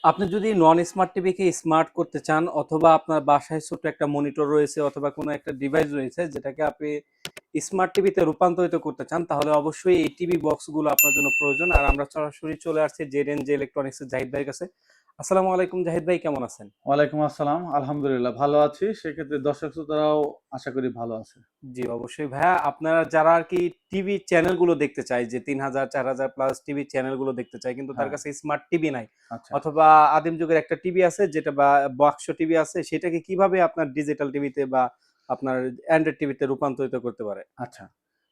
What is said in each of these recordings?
আপনি যদি নন স্মার্ট টিভিকে স্মার্ট করতে চান অথবা আপনার বাসায় ছোট একটা মনিটর রয়েছে অথবা কোনো একটা ডিভাইস রয়েছে যেটাকে আপনি স্মার্ট টিভিতে রূপান্তরিত করতে চান, তাহলে অবশ্যই এই টিভি বক্সগুলো আপনার জন্য প্রয়োজন। আর আমরা সরাসরি চলে আসছি জেড ইলেকট্রনিক্সের জাহিদ ভাইয়ের কাছে। আসসালামু আলাইকুম জাহিদ ভাই, কেমন আছেন? ওয়ালাইকুম আসসালাম। আলহামদুলিল্লাহ ভালো আছি। সেক্ষেত্রে দর্শক শ্রোতারাও আশা করি ভালো আছে। জি অবশ্যই ভাইয়া, আপনারা যারা আর কি টিভি চ্যানেলগুলো দেখতে চায়, যে 3000 4000 প্লাস টিভি চ্যানেলগুলো দেখতে চায় কিন্তু তার হ্যাঁ, কাছে স্মার্ট টিভি নাই, আচ্ছা, অথবা আদিম যুগের একটা টিভি আছে যেটা বা বাক্স টিভি আছে, সেটাকে কিভাবে আপনার ডিজিটাল টিভিতে বা আপনার অ্যান্ড্রয়েড টিভিতে রূপান্তরিত করতে পারে? আচ্ছা।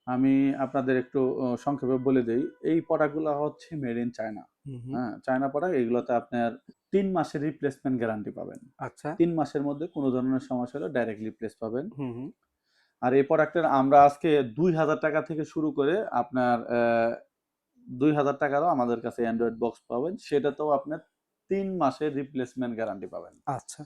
আমি আপনাদের একটু সংক্ষেপে বলে দেই। এই প্রোডাক্টগুলা হচ্ছে মেড ইন চায়না। হুম, হুম। হ্যাঁ? চায়না প্রোডাক্ট এগুলোতে আপনার ৩ মাসের রিপ্লেসমেন্ট গ্যারান্টি পাবেন। আচ্ছা। ৩ মাসের মধ্যে কোনো ধরনের সমস্যা হলে ডাইরেক্ট রিপ্লেস পাবেন। হুম, হুম। আর এই প্রোডাক্টের আমরা আজকে ৳২,০০০ থেকে শুরু করে আপনার ৳২,০০০ আমাদের কাছে অ্যান্ড্রয়েড বক্স পাবেন। সেটাতেও আপনার ৩ মাসের রিপ্লেসমেন্ট গ্যারান্টি পাবেন। আচ্ছা।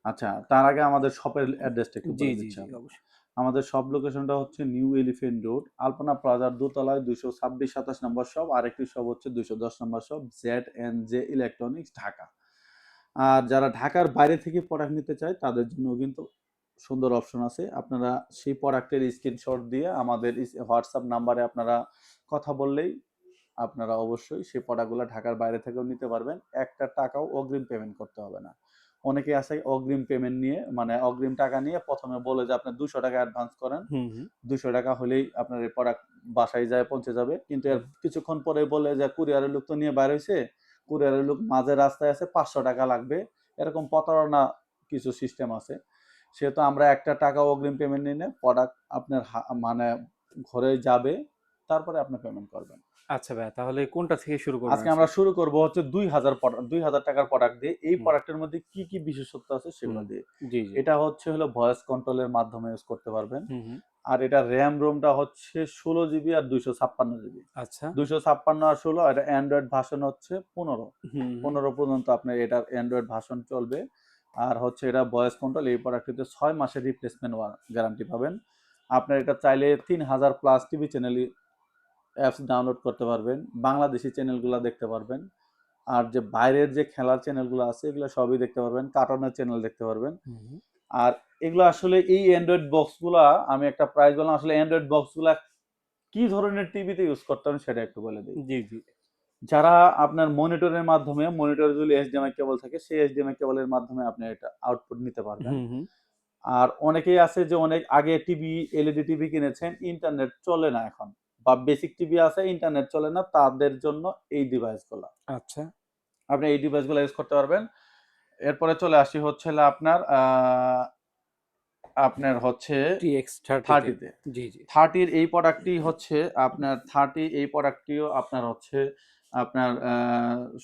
আচ্ছা, তার আগে আমাদের শপের অ্যাড্রেসটা একটু জি, বলে জি, দিচ্ছি জি, আপনাকে। অবশ্যই। আমাদের শপ লোকেশনটা হচ্ছে নিউ এলিফ্যান্ট রোড, আলপনা প্লাজার দোতলায় ২২৬-২৭ নম্বর শপ। আরেকটি শপ হচ্ছে ২১০ নম্বর শপ, জেড&জে ইলেকট্রনিক্স, ঢাকা। আর যারা ঢাকার বাইরে থেকে প্রোডাক্ট নিতে চায় তাদের জন্য কিন্তু সুন্দর অপশন আছে। আপনারা সেই প্রোডাক্টের স্ক্রিনশট দিয়ে আমাদের হোয়াটসঅ্যাপ নাম্বারে আপনারা কথা বললেই আপনারা অবশ্যই সেই প্রোডাক্টগুলো ঢাকার বাইরে থেকেও নিতে পারবেন। একটা টাকাও অগ্রিম পেমেন্ট করতে হবে না। অনেকেই আছে অগ্রিম পেমেন্ট নিয়ে মানে অগ্রিম টাকা নিয়ে ১ম এ বলে যে আপনি ৳২০০ অ্যাডভান্স করেন। হুম, হুম। ৳২০০ হলেই আপনার এই প্রোডাক্ট বাসায় যায় পৌঁছে যাবে। কিন্তু এর হুম। কিছুক্ষণ পরে বলে যে কুরিয়ারের লোক তো নিয়ে বাইর হইছে। কুরিয়ারের লোক মাঝে রাস্তায় আছে, ৳৫০০ লাগবে। এরকম প্রতারণা কিছু সিস্টেম আছে। সেহেতু আমরা একটা টাকাও অগ্রিম পেমেন্ট নিই না। প্রোডাক্ট আপনার মানে ঘরে যাবে, তারপরে আপনি পেমেন্ট করবেন। আচ্ছা ভাইয়া, তাহলে কোনটা থেকে শুরু করবেন আজকে আমরা আসলে? শুরু করব হচ্ছে ২০০০ টাকার প্রোডাক্ট দিয়ে। এই হুম, প্রোডাক্টের মধ্যে কি, কি বিশেষত্ব আছে হুম। সেগুলো দিয়ে। জি, জি। এটা হচ্ছে হলো ভয়েস কন্ট্রোলের মাধ্যমে ইউজ করতে পারবেন। হুম, হুম। আর এটা রোমটা হচ্ছে 16 জিবি আর 256 জিবি। আচ্ছা। 256 আর 16 এটা অ্যান্ড্রয়েড ভার্সন হচ্ছে 15। হুম, হুম। 15 পর্যন্ত আপনার এটার অ্যান্ড্রয়েড ভার্সন চলবে। আর হচ্ছে এটা ভয়েস কন্ট্রোল এই প্রোডাক্টটিতে ৬ মাসের রিপ্লেসমেন্ট গ্যারান্টি পাবেন। আপনার এটা চাইলে ৩,০০০ plus TV channel apps download করতে পারবেন। বাংলাদেশি চ্যানেলগুলো দেখতে পারবেন। আর যে বাইরের যে খেলার চ্যানেলগুলো আছে এগুলো সবই দেখতে পারবেন। কার্টুনের চ্যানেল দেখতে পারবেন। হুম, হুম। আর এগুলো আসলে এই অ্যান্ড্রয়েড বক্সগুলা আমি একটা প্রাইস বললাম, আসলে অ্যান্ড্রয়েড বক্সগুলা কি ধরনের টিভিতে ইউজ করতে হবে সেটা একটু বলে দিই। জি, জি। যারা আপনার মনিটরের মাধ্যমে মনিটরে যদি এইচডিএমআই কেবল থাকে সেই এইচডিএমআই কেবলের মাধ্যমে আপনি এটা আউটপুট নিতে পারবেন। হুম, হুম। আর অনেকেই আছে যে অনেক আগে টিভি এলইডি টিভি কিনেছেন, ইন্টারনেট চলে না এখন বা বেসিক টিভি আছে ইন্টারনেট চলে না, তাদের জন্য এই ডিভাইসগুলা। আচ্ছা। আপনি এই ডিভাইসগুলো ইউজ করতে পারবেন। এরপরে চলে আসি হচ্ছে হলো আপনার আপনার হচ্ছে টিএক্স 30 তে। 30 তে। জি, জি। 30 এর এই প্রোডাক্টটি হচ্ছে আপনার 30 এই প্রোডাক্টটিও আপনার হচ্ছে আপনার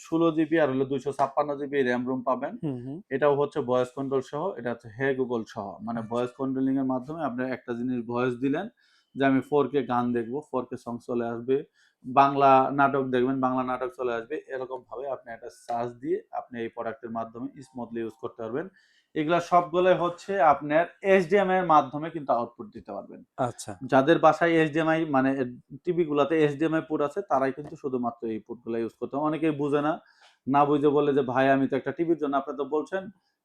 16 জিবি আর হলো 256 জিবি র‍্যাম রোম পাবেন। হুম, হুম। এটাও হচ্ছে ভয়েস কন্ট্রোল সহ। এটা হচ্ছে হে গুগল সহ। মানে আচ্ছা। ভয়েস কন্ট্রোলিং এর মাধ্যমে আপনি একটা জিনিস ভয়েস দিলেন যে আমি 4K গান দেখব, 4K সং চলে আসবে। বাংলা নাটক দেখবেন, বাংলা নাটক চলে আসবে। এরকম ভাবে আপনি একটা সার্চ দিয়ে আপনি এই প্রোডাক্টের মাধ্যমে স্মুথলি ইউজ করতে পারবেন। এগুলা সবগুলাই হচ্ছে আপনার এইচডিএমআই এর মাধ্যমে কিন্তু আউটপুট দিতে পারবেন। আচ্ছা। যাদের বাসায় এইচডিএমআই মানে টিভি গুলাতে এইচডিএমআই পোর্ট আছে তারাই কিন্তু শুধুমাত্র এই পোর্টগুলা ইউজ করতে হবে। অনেকেই বুঝে না। না বুঝে বলে যে ভাই আমি তো একটা টিভির জন্য, আপনি তো বলছেন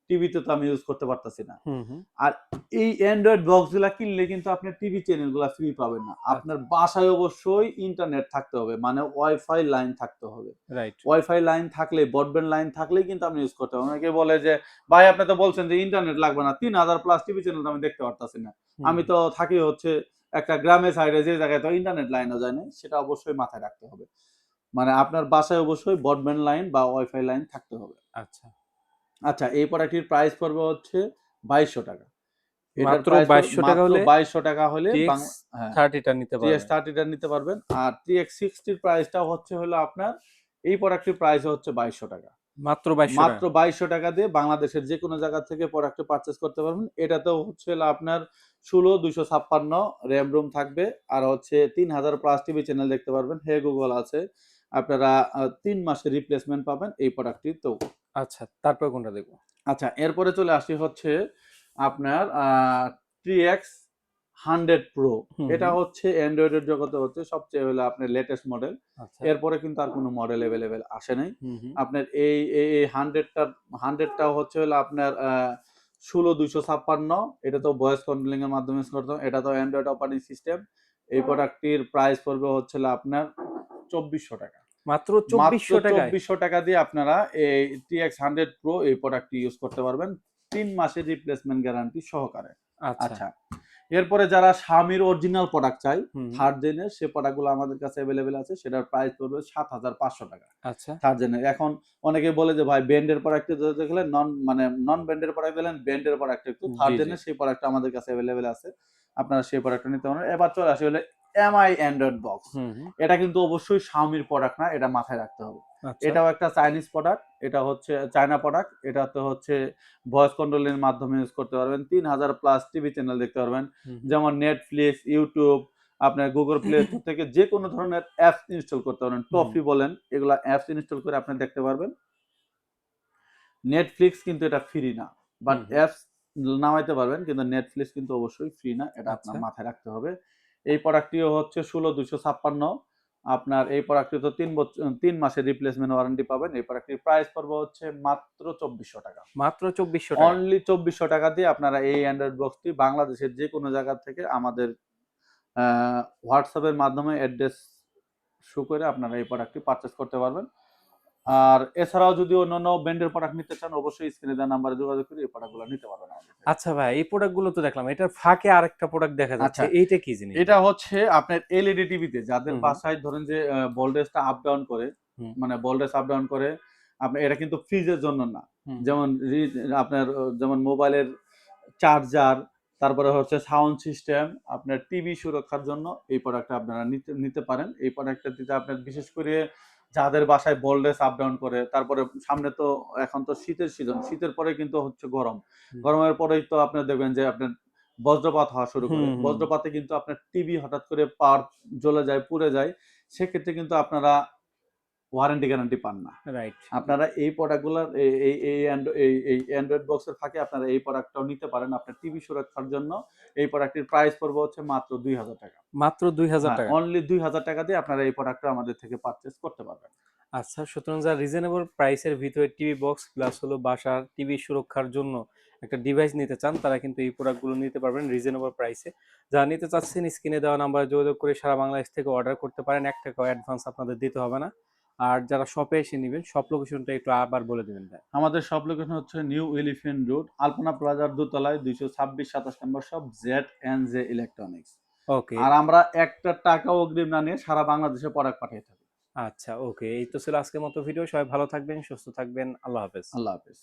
টিভিতে তো আমি ইউজ করতে পারতাছি না। হুম, হুম। আর এই অ্যান্ড্রয়েড বক্সগুলা কিনলে কিন্তু আপনি টিভি চ্যানেলগুলা ফ্রি পাবেন না। আপনার আচ্ছা। বাসায় অবশ্যই ইন্টারনেট থাকতে হবে। মানে ওয়াইফাই লাইন থাকতে হবে। রাইট। ওয়াইফাই লাইন থাকলে, ব্রডব্যান্ড লাইন থাকলেই কিন্তু আপনি ইউজ করতে পারবেন। অনেকে বলে যে, "ভাই আপনি তো বলছেন যে ইন্টারনেট লাগবে না। ৩,০০০ প্লাস টিভি চ্যানেল তো আমি দেখতে পারতাছি না। হুম, আমি হুম। তো থাকি হচ্ছে একটা গ্রামের সাইডে যে জায়গায় তো ইন্টারনেট লাইনও যায় না।" সেটা অবশ্যই মাথায় রাখতে হবে। মানে আপনার বাসায় অবশ্যই ব্রডব্যান্ড লাইন বা ওয়াইফাই লাইন থাকতে হবে। আচ্ছা। আচ্ছা, এই প্রোডাক্টটির প্রাইস পড়বে হচ্ছে ৳২২০০। এটার মাত্র প্রাইস ৳২২০০ মাত্র হলে ৳২২০০ হলে টিএক্স হ্যাঁ, 30 টা নিতে TX পারবেন। 30 টা নিতে পারবেন। আর TX 60 র প্রাইসটা হচ্ছে হলো আপনার এই প্রোডাক্টটির প্রাইস হচ্ছে ৳২২০০। মাত্র ৳২২০০। মাত্র ৳২২০০ দিয়ে বাংলাদেশের যেকোনো জায়গা থেকে প্রোডাক্টটা পারচেজ করতে পারবেন। এটাতেও হচ্ছে হলো আপনার ১৬, ২৫৬ র‍্যাম রোম থাকবে। আর হচ্ছে ৩,০০০ প্লাস টিভি চ্যানেল দেখতে পারবেন। হে গুগল আছে। আপনারা ৩ মাসের রিপ্লেসমেন্ট পাবেন এই প্রোডাক্টটিতেও। আচ্ছা, তারপর কোনটা দেখব? আচ্ছা, এরপরে চলে আসি হচ্ছে আপনার TX 100 প্রো, হুম, এটা হুম। হচ্ছে অ্যান্ড্রয়েডের জগতে হচ্ছে সবচেয়ে হলো আপনার লেটেস্ট মডেল। আচ্ছা। এরপরে কিন্তু আর কোনো মডেল এভেলেবেল আসে নাই। হুম, হুম। আপনার এই 100টা হচ্ছে হলো আপনার 16256, এটা তো ভয়েস কন্ট্রোলিং এর মাধ্যমে ইউজ করতে হয়। এটা তো অ্যান্ড্রয়েড অপারেটিং সিস্টেম। এই প্রোডাক্টটির প্রাইস পড়বে হচ্ছে হলো আপনার 2400 টাকা। মাত্র মাত্র 2400 টাকায়? 2400 টাকা দিয়ে আপনারা এই TX 100 Pro এই প্রোডাক্টটি ইউজ করতে পারবেন 3 মাসের রিপ্লেসমেন্ট গ্যারান্টি সহকারে। আচ্ছা। আচ্ছা, এরপরে যারা Xiaomiর অরিজিনাল প্রোডাক্ট চাই হুম, 3rd জেনের, সে প্রোডাক্টগুলো আমাদের কাছে अवेलेबल আছে। সেটার প্রাইস পড়বে 7500 টাকা। আচ্ছা। 3rd জেনের। এখন অনেকে বলে যে ভাই ব্র্যান্ডের প্রোডাক্টে দেখলে নন ব্র্যান্ডের প্রোডাক্ট দিলেন, ব্র্যান্ডের প্রোডাক্ট একটু 3rd জি, জি। জেনের সেই প্রোডাক্টটা আমাদের কাছে अवेलेबल আছে। আপনারা সেই প্রোডাক্টটা নিতে পারেন। এবার চলে আসি হলো MI অ্যান্ড্রয়েড বক্স। হুম, হুম। এটা কিন্তু অবশ্যই Xiaomiর প্রোডাক্ট না, এটা মাথায় রাখতে হবে। আচ্ছা। এটাও একটা চাইনিজ প্রোডাক্ট, এটা হচ্ছে চায়না প্রোডাক্ট। এটাতে হচ্ছে ভয়েস কন্ট্রোলের মাধ্যমে ইউজ করতে পারবেন। 3000 প্লাস টিভি চ্যানেল দেখতে পারবেন। হুম, হুম। যেমন Netflix, YouTube, আপনার Google Play Store থেকে যেকোনো ধরনের অ্যাপস ইনস্টল করতে পারবেন। হুম, টফি বলেন, এগুলা অ্যাপস ইনস্টল করে আপনি দেখতে পারবেন। Netflix কিন্তু এটা ফ্রি না। But hmm, hmm. অ্যাপস নামাইতে পারবেন, কিন্তু Netflix কিন্তু অবশ্যই ফ্রি না। এটা আপনার আচ্ছা। মাথায় রাখতে হবে। এই প্রোডাক্টটিও হচ্ছে 16256। আপনার এই প্রোডাক্টটি তো ৩ মাসের রিপ্লেসমেন্ট ওয়ারেন্টি পাবেন। এই প্রোডাক্টটির প্রাইস পড়বে হচ্ছে মাত্র 2400 টাকা। মাত্র 2400 টাকা। অনলি 2400 টাকা দিয়ে আপনারা এই অ্যান্ড্রয়েড বক্সটি বাংলাদেশের যেকোনো জায়গা থেকে আমাদের আ WhatsApp এর মাধ্যমে অ্যাড্রেস শো করে আপনারা এই প্রোডাক্টটি পারচেজ করতে পারবেন। আর এছাড়াও যদি অন্যান্য ব্র্যান্ডের প্রোডাক্ট নিতে চান, অবশ্যই স্ক্রিনে দেওয়া নাম্বারে যোগাযোগ করে এই প্রোডাক্টগুলো নিতে পারবেন আমাদের থেকে। আচ্ছা ভাই, এই প্রোডাক্ট গুলো তো দেখলাম। এটার ফাঁকে আরেকটা প্রোডাক্ট দেখা যাচ্ছে। আচ্ছা, এইটা কি জিনিস এটা ভাই? হচ্ছে আপনার এলইডি টিভিতে যাদের হুম, হুম। বাসায় ধরেন যে ভোল্টেজটা আপ ডাউন করে, হুম, মানে ভোল্টেজ আপ ডাউন করে, আপনার এটা কিন্তু ফ্রিজের জন্য না। হুম, হুম। যেমন আপনার যেমন মোবাইলের চার্জার, তারপরে হচ্ছে সাউন্ড সিস্টেম, আপনার টিভি সুরক্ষার জন্য এই প্রোডাক্টটা আপনারা নিতে নিতে পারেন। এই প্রোডাক্টটা দিতে আপনার বিশেষ করে যাদের বাসায় ভোল্টেজ আপ ডাউন করে, তারপরে সামনে তো এখন তো শীতের সিজন, শীতের পরে কিন্তু হচ্ছে গরম। হুম, গরমের পরেই তো আপনার দেখবেন যে আপনার বজ্রপাত হওয়া শুরু করে। হুম, হুম। বজ্রপাতে কিন্তু আপনার টিভি হঠাৎ করে পাওয়ার জ্বলে যায়, পুড়ে যায়। সেক্ষেত্রে কিন্তু আপনারা ওয়ারেন্টি গ্যারান্টি পান না। রাইট। আপনারা এই প্রোডাক্টগুলার এই অ্যান্ড্রয়েড বক্সের ফাঁকে আপনারা এই প্রোডাক্টটাও নিতে পারেন। আপনার টিভি সুরক্ষার জন্য এই প্রোডাক্টটির প্রাইস পড়বে হচ্ছে মাত্র ৳২,০০০ টাকা। মাত্র ৳২,০০০ হ্যাঁ, অনলি ৳২,০০০ টাকা দিয়ে আপনারা এই প্রোডাক্টটা আমাদের থেকে পারচেজ করতে পারবেন। আচ্ছা, সুতরাং যারা রিজনেবল প্রাইসের ভিতরে টিভি বক্স প্লাস হলো বাসার টিভি সুরক্ষার জন্য একটা ডিভাইস নিতে চান, তারা কিন্তু এই প্রোডাক্টগুলো নিতে পারবেন রিজনেবল প্রাইসে। যারা নিতে চাচ্ছেন স্ক্রিনে দেওয়া নাম্বারে যোগাযোগ করে সারা বাংলাদেশ থেকে অর্ডার করতে পারেন। ৳১ অ্যাডভান্স আপনাদের দিতে হবে না। আর যারা শপে এসে নিবেন, শপ লোকেশনটা একটু আবার বলে দিবেন ভাই। আমাদের শপ লোকেশন হচ্ছে নিউ এলিফ্যান্ট রোড, আলপনা প্লাজার দোতলায় ২২৬-২৭ নম্বর শপ, Z&J ইলেকট্রনিক্স। ওকে। আর আমরা একটা টাকাও অগ্রিম না নিয়ে সারা বাংলাদেশে প্রোডাক্ট পাঠিয়ে থাকি। আচ্ছা, ওকে। এই তো ছিল আজকের মতো ভিডিও। সবাই ভালো থাকবেন, সুস্থ থাকবেন। আল্লাহ হাফেজ। আল্লাহ হাফেজ।